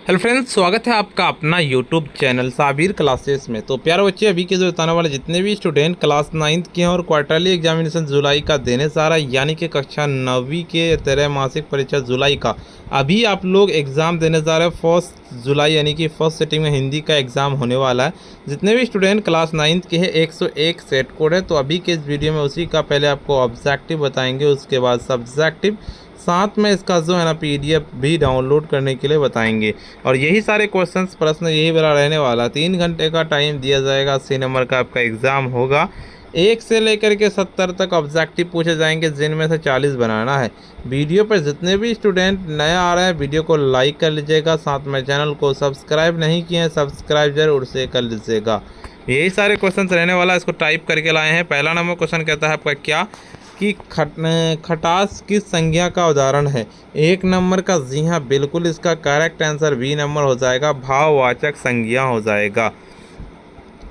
Hello friends, स्वागत है आपका अपना यूट्यूब चैनल साबिर क्लासेस में। तो प्यारे बच्चे, अभी के जो बताने वाले जितने भी स्टूडेंट क्लास 9th के हैं और क्वार्टरली एग्जामिनेशन जुलाई का देने जा रहा है, यानी कि कक्षा 9वीं के त्रैमासिक परीक्षा जुलाई का अभी आप लोग एग्ज़ाम देने जा रहे हैं। 1 जुलाई यानी कि फर्स्ट सेटिंग में हिंदी का एग्ज़ाम होने वाला है। जितने भी स्टूडेंट क्लास 9th के हैं 101 सेट कोड है। तो अभी के इस वीडियो में उसी का पहले आपको ऑब्जेक्टिव बताएंगे, उसके बाद सब्जेक्टिव, साथ में इसका जो है ना पीडीएफ भी डाउनलोड करने के लिए बताएंगे। और यही सारे क्वेश्चंस प्रश्न यही वाला रहने वाला। 3 घंटे का टाइम दिया जाएगा। 80 नंबर का आपका एग्ज़ाम होगा। 1 से लेकर के 70 तक ऑब्जेक्टिव पूछे जाएंगे, जिनमें से 40 बनाना है। वीडियो पर जितने भी स्टूडेंट नया आ रहे हैं वीडियो को लाइक कर लीजिएगा, साथ में चैनल को सब्सक्राइब नहीं किए हैं सब्सक्राइब जरूर से कर लीजिएगा। यही सारे क्वेश्चन रहने वाला, इसको टाइप करके लाए हैं। पहला नंबर क्वेश्चन कहता है आपका क्या कि खटास किस संज्ञा का उदाहरण है। 1 नंबर का जी हाँ बिल्कुल इसका करेक्ट आंसर बी नंबर हो जाएगा, भाववाचक संज्ञा हो जाएगा।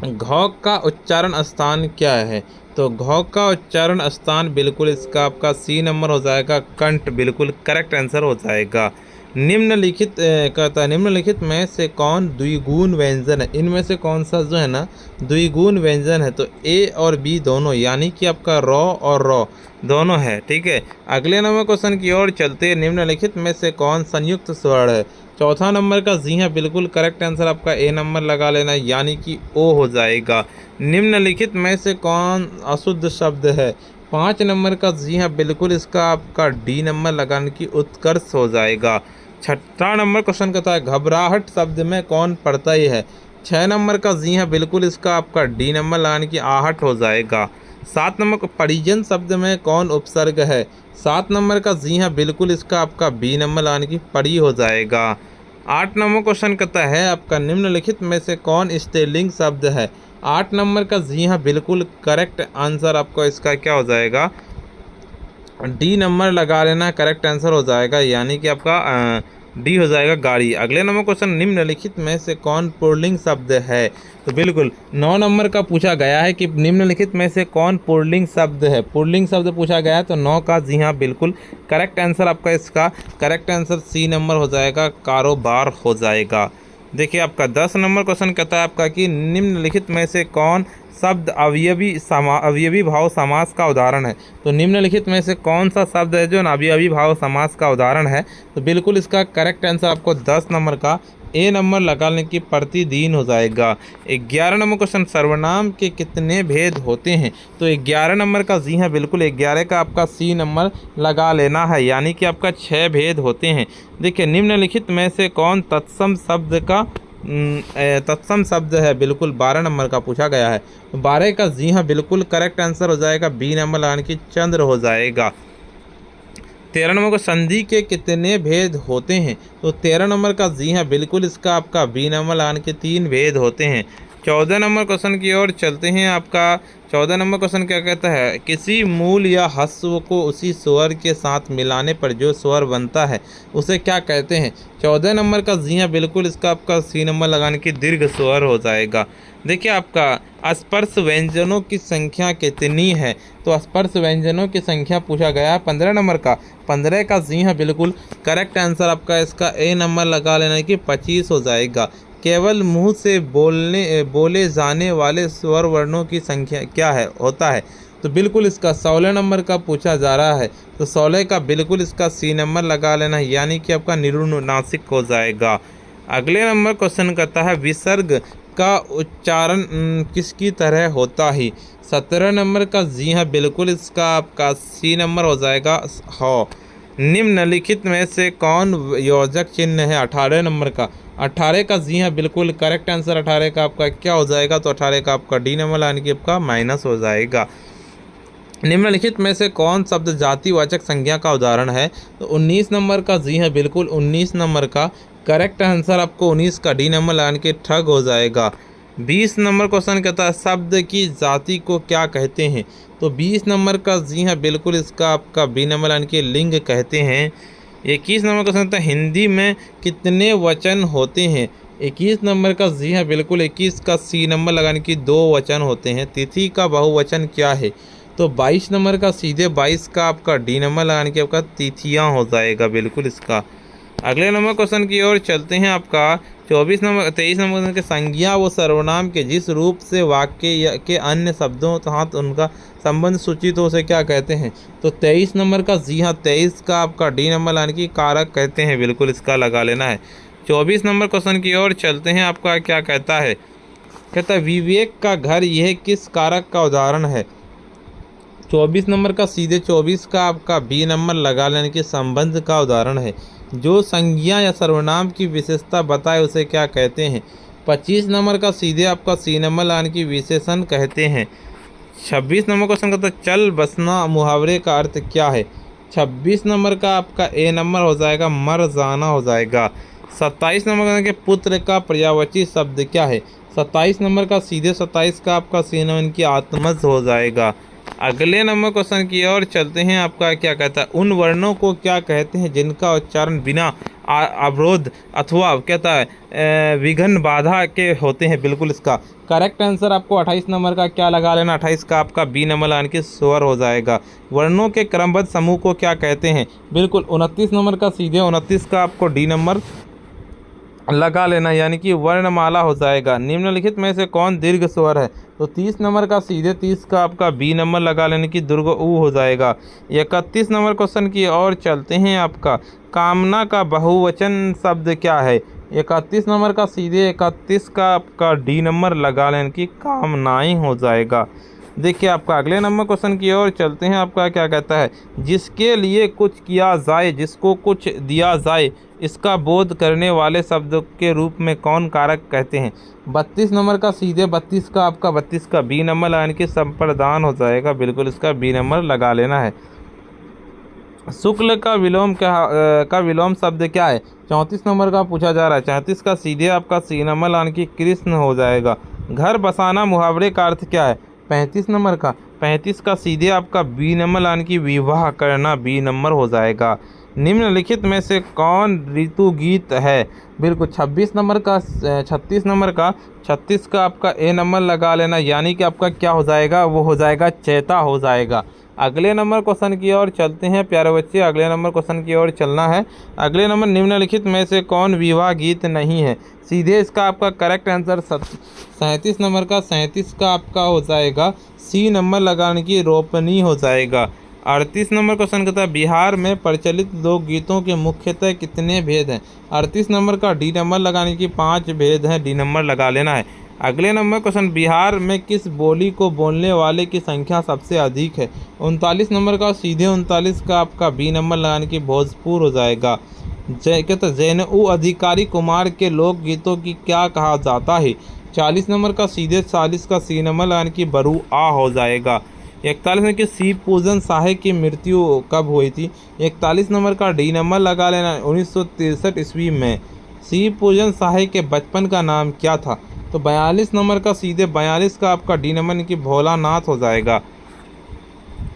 घौ का उच्चारण स्थान क्या है, तो घौ का उच्चारण स्थान बिल्कुल इसका आपका सी नंबर हो जाएगा, कंठ बिल्कुल करेक्ट आंसर हो जाएगा। निम्नलिखित कहता है निम्नलिखित में से कौन द्विगुण व्यंजन है। इनमें से कौन सा जो है ना द्विगुण व्यंजन है, तो ए और बी दोनों, यानी कि आपका रॉ और रॉ दोनों है। ठीक है, अगले नंबर क्वेश्चन की ओर चलते हैं। निम्नलिखित में से कौन संयुक्त स्वर्ण है। चौथा नंबर का जी हाँ बिल्कुल करेक्ट आंसर आपका ए नंबर लगा लेना, यानी कि ओ हो जाएगा। निम्नलिखित में से कौन अशुद्ध शब्द है। 5 नंबर का जी हाँ बिल्कुल इसका आपका डी नंबर लगाने की उत्कर्ष हो जाएगा। छठा नंबर क्वेश्चन कहता है घबराहट शब्द में कौन पड़ता ही है। 6 नंबर का जी हाँ बिल्कुल इसका आपका डी नंबर लगाने की आहट हो जाएगा। 7 नंबर का परिजन शब्द में कौन उपसर्ग है। 7 नंबर का जी हाँ बिल्कुल इसका आपका बी नंबर लगाने की पड़ी हो जाएगा। 8 नंबर क्वेश्चन कहता है आपका निम्नलिखित में से कौन स्त्रीलिंग शब्द है। 8 नंबर का जी हाँ बिल्कुल करेक्ट आंसर आपको इसका क्या हो जाएगा, डी नंबर लगा लेना, करेक्ट आंसर हो जाएगा, यानी कि आपका डी हो जाएगा गाड़ी। अगले नंबर क्वेश्चन निम्नलिखित में से कौन पुल्लिंग शब्द है, तो बिल्कुल 9 नंबर का पूछा गया है कि निम्नलिखित में से कौन पुल्लिंग शब्द है। पुल्लिंग शब्द पूछा गया है, तो 9 का जी हाँ बिल्कुल करेक्ट आंसर आपका इसका करेक्ट आंसर सी नंबर हो जाएगा, कारोबार हो जाएगा। देखिए आपका 10 नंबर क्वेश्चन कहता है आपका कि निम्नलिखित में से कौन शब्द अवयवी भाव समास का उदाहरण है। तो निम्नलिखित में से कौन सा शब्द है जो अवयवी भाव समास का उदाहरण है, तो बिल्कुल इसका करेक्ट आंसर आपको 10 नंबर का ए नंबर लगाने की प्रतिदिन हो जाएगा। 11 नंबर क्वेश्चन सर्वनाम के कितने भेद होते हैं, तो 11 नंबर का जी हाँ बिल्कुल 11 का आपका सी नंबर लगा लेना है, यानी कि आपका 6 भेद होते हैं। देखिए निम्नलिखित में से कौन तत्सम शब्द है, बिल्कुल 12 नंबर का पूछा गया है। 12 का जी हाँ बिल्कुल करेक्ट आंसर हो जाएगा, बी नंबर लगाने की चंद्र हो जाएगा। 13 नंबर को संधि के कितने भेद होते हैं, तो 13 नंबर का जी हाँ बिल्कुल इसका आपका बी नंबर लगाने के 3 भेद होते हैं। 14 नंबर क्वेश्चन की ओर चलते हैं। आपका 14 नंबर क्वेश्चन क्या कहता है, किसी मूल या ह्रस्व को उसी स्वर के साथ मिलाने पर जो स्वर बनता है उसे क्या कहते हैं। 14 नंबर का जी हाँ बिल्कुल इसका आपका सी नंबर लगाने की दीर्घ स्वर हो जाएगा। देखिए आपका स्पर्श व्यंजनों की संख्या कितनी है, तो स्पर्श व्यंजनों की संख्या पूछा गया है 15 नंबर का। 15 का जी हाँ बिल्कुल करेक्ट आंसर आपका इसका ए नंबर लगा लेना कि 25 हो जाएगा। केवल मुंह से बोले जाने वाले स्वर वर्णों की संख्या क्या है होता है, तो बिल्कुल इसका 16 नंबर का पूछा जा रहा है, तो 16 का बिल्कुल इसका सी नंबर लगा लेना, यानी कि आपका निरुनासिक हो जाएगा। अगले नंबर क्वेश्चन कहता है विसर्ग का उच्चारण किसकी तरह होता है। 17 नंबर का जी हाँ बिल्कुल इसका आपका सी नंबर हो जाएगा हो। निम्नलिखित में से कौन योजक चिन्ह है। 18 नंबर का 18 का जी हाँ बिल्कुल करेक्ट आंसर 18 का आपका क्या हो जाएगा, तो 18 का आपका डी नंबर यानी कि आपका माइनस हो जाएगा। निम्नलिखित में से कौन शब्द जातिवाचक संज्ञा का उदाहरण है, तो 19 नंबर का जी हाँ बिल्कुल 19 नंबर का करेक्ट आंसर आपको 19 का डी नंबर लगाने के ठग हो जाएगा। 20 नंबर क्वेश्चन कहता है शब्द की जाति को क्या कहते हैं, तो 20 नंबर का जी हाँ बिल्कुल इसका आपका बी नंबर लगाने के लिंग कहते हैं। 21 नंबर क्वेश्चन कहता है हिंदी में कितने वचन होते हैं। 21 नंबर का जी हाँ बिल्कुल 21 का सी नंबर लगाने की 2 वचन होते हैं। तिथि का बहुवचन क्या है, तो 22 नंबर का सीधे 22 का आपका डी नंबर लगाने के आपका तिथियां हो जाएगा, बिल्कुल इसका अगले नंबर क्वेश्चन की ओर चलते हैं। आपका 23 नंबर के संज्ञा व सर्वनाम के जिस रूप से वाक्य के अन्य शब्दों साथ उनका संबंध सूचित हो उसे क्या कहते हैं? तो 23 नंबर का, जी हाँ, 23 का आपका डी नंबर यानी कि कारक कहते हैं। बिल्कुल इसका लगा लेना है। 24 नंबर क्वेश्चन की ओर चलते हैं। आपका क्या कहता है? कहता है विवेक का घर यह किस कारक का उदाहरण है? 24 नंबर का सीधे 24 का आपका बी नंबर लगा लेने के संबंध का उदाहरण है। जो संज्ञा या सर्वनाम की विशेषता बताए उसे क्या कहते हैं? 25 नंबर का सीधे आपका सी नंबर लगाने की विशेषण कहते हैं। 26 नंबर क्वेश्चन कहता है चल बसना मुहावरे का अर्थ क्या है? 26 नंबर का आपका ए नंबर हो जाएगा मर जाना हो जाएगा। 27 नंबर के पुत्र का पर्यायवाची शब्द क्या है? 27 नंबर का सीधे 27 का आपका सी नंबर की आत्मज हो जाएगा। अगले नंबर क्वेश्चन की ओर चलते हैं। आपका क्या कहता है? उन वर्णों को क्या कहते हैं जिनका उच्चारण बिना अवरोध अथवा कहता है विघ्न बाधा के होते हैं? बिल्कुल इसका करेक्ट आंसर आपको 28 नंबर का क्या लगा लेना, 28 का आपका बी नंबर लाने की स्वर हो जाएगा। वर्णों के क्रमबद्ध समूह को क्या कहते हैं? बिल्कुल 29 नंबर का सीधे 29 का आपको डी नंबर लगा लेना यानी कि वर्णमाला हो जाएगा। निम्नलिखित में से कौन दीर्घ स्वर है? तो 30 नंबर का सीधे 30 का आपका बी नंबर लगा लेने की दीर्घ ऊ हो जाएगा। 31 नंबर क्वेश्चन की ओर चलते हैं। आपका कामना का बहुवचन शब्द क्या है? 31 नंबर का सीधे 31 का आपका डी नंबर लगा लेने की कामनाएं हो जाएगा। देखिए आपका अगले नंबर क्वेश्चन की ओर चलते हैं। आपका क्या कहता है? जिसके लिए कुछ किया जाए, जिसको कुछ दिया जाए, इसका बोध करने वाले शब्द के रूप में कौन कारक कहते हैं? 32 नंबर का सीधे 32 का आपका 32 का बी नंबर लगाने के संप्रदान हो जाएगा। बिल्कुल इसका बी नंबर लगा लेना है। शुक्ल का विलोम शब्द क्या है? 34 नंबर का पूछा जा रहा है। 34 का सीधे आपका सी नंबर लाने की कृष्ण हो जाएगा। घर बसाना मुहावरे का अर्थ क्या है? 35 नंबर का 35 का सीधे आपका बी नंबर लाने की विवाह करना बी नंबर हो जाएगा। निम्नलिखित में से कौन ऋतु गीत है? बिल्कुल 26 नंबर का 36 नंबर का 36 का आपका ए नंबर लगा लेना यानी कि आपका क्या हो जाएगा? वो हो जाएगा चैता हो जाएगा। अगले नंबर क्वेश्चन की ओर चलते हैं प्यारे बच्चे। अगले नंबर क्वेश्चन की ओर चलना है। अगले नंबर निम्नलिखित में से कौन विवाह गीत नहीं है? सीधे इसका आपका करेक्ट आंसर 37 नंबर का 37 का आपका हो जाएगा सी नंबर लगाने की रोपनी हो जाएगा। 38 नंबर क्वेश्चन कहता है बिहार में प्रचलित लोकगीतों के मुख्यतः कितने भेद हैं? 38 नंबर का डी नंबर लगाने की 5 भेद हैं, डी नंबर लगा लेना है। अगले नंबर क्वेश्चन बिहार में किस बोली को बोलने वाले की संख्या सबसे अधिक है? 39 नंबर का सीधे 39 का आपका बी नंबर लगाने की भोजपुर हो जाएगा। कहता जैनऊ अधिकारी कुमार के लोकगीतों की क्या कहा जाता है? 40 नंबर का सीधे 40 का सी नंबर लगाने की बरुआ हो जाएगा। 41 में कि शिव पूजन शाह की मृत्यु कब हुई थी? 41 नंबर का डी नंबर लगा लेना 1963 ईस्वी में। शिव पूजन शाह के बचपन का नाम क्या था? तो 42 नंबर का सीधे 42 का आपका डी नंबर की भोलानाथ हो जाएगा।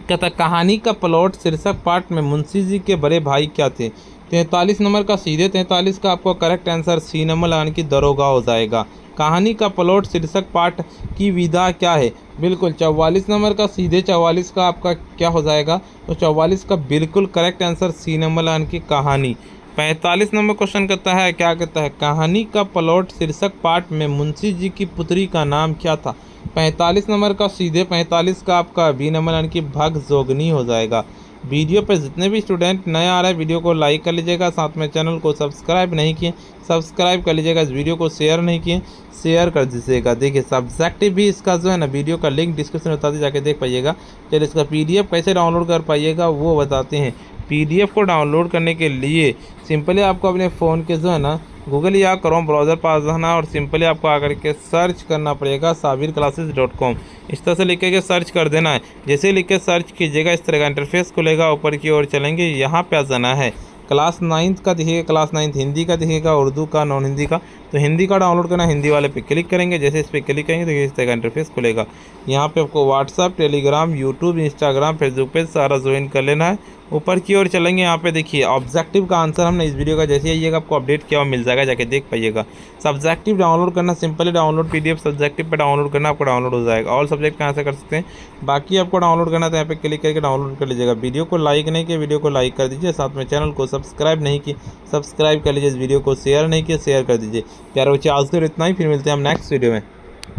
कहता कहानी का प्लॉट शीर्षक पाठ में मुंशी जी के बड़े भाई क्या थे? 43 नंबर का सीधे 43 का आपको करेक्ट आंसर सी नंबर लगाने की दरोगा हो जाएगा। कहानी का प्लॉट शीर्षक पाठ की विधा क्या है? बिल्कुल 44 नंबर का सीधे 44 का आपका क्या हो जाएगा? तो 44 का बिल्कुल करेक्ट आंसर सी नंबर लगाने की कहानी। 45 नंबर क्वेश्चन कहता है क्या कहता है? कहानी का प्लॉट शीर्षक पाठ में मुंशी जी की पुत्री का नाम क्या था? 45 नंबर का सीधे 45 का आपका बी नंबर यानी कि भग जोगनी हो जाएगा। वीडियो पर जितने भी स्टूडेंट नए आ रहे हैं वीडियो को लाइक कर लीजिएगा, साथ में चैनल को सब्सक्राइब नहीं किए सब्सक्राइब कर लीजिएगा। इस वीडियो को शेयर नहीं किए शेयर कर दीजिएगा। देखिए सब्जेक्ट भी इसका जो है ना वीडियो का लिंक डिस्क्रिप्शन में बता दी, जाके देख पाइएगा। चलिए इसका PDF कैसे डाउनलोड कर पाइएगा वो बताते हैं। PDF को डाउनलोड करने के लिए सिंपली आपको अपने फ़ोन के जो है ना गूगल या क्रोम ब्राउज़र पर जाना और सिंपली आपको आकर के सर्च करना पड़ेगा sabirclasses.com। इस तरह से लिख के सर्च कर देना है। जैसे लिख के सर्च कीजिएगा इस तरह का इंटरफेस खुलेगा। ऊपर की ओर चलेंगे, यहाँ पे आ जाना है। क्लास 9th का दिखेगा, क्लास 9th हिंदी का दिखेगा, उर्दू का, नॉन हिंदी का। तो हिंदी का डाउनलोड करना, हिंदी वाले पे क्लिक करेंगे। जैसे इस पर क्लिक करेंगे तो इस तरह का इंटरफेस खुलेगा। यहाँ पे आपको WhatsApp, Telegram, YouTube, Instagram, Facebook पे सारा ज्वाइन कर लेना है ऊपर की ओर चलेंगे, यहाँ पे देखिए ऑब्जेक्टिव का आंसर हमने इस वीडियो का जैसे आइएगा आपको अपडेट किया हुआ मिल जाएगा, जाके देख पाइएगा। सब्जेक्टिव डाउनलोड करना सिंपली डाउनलोड PDF सब्जेक्टिव पे डाउनलोड करना, आपको डाउनलोड हो जाएगा। ऑल सब्जेक्ट कहाँ से कर सकते हैं, बाकी आपको डाउनलोड करना तो यहाँ पे क्लिक करके डाउनलोड कर लीजिएगा। वीडियो को लाइक नहीं किया, वीडियो को लाइक कर दीजिए, साथ में चैनल को सब्सक्राइब नहीं की सब्सक्राइब कर लीजिए, इस वीडियो को शेयर नहीं किया शेयर कर दीजिए। प्यारे बच्चे आज के लिए इतना ही, फिर मिलते हैं हम नेक्स्ट वीडियो में।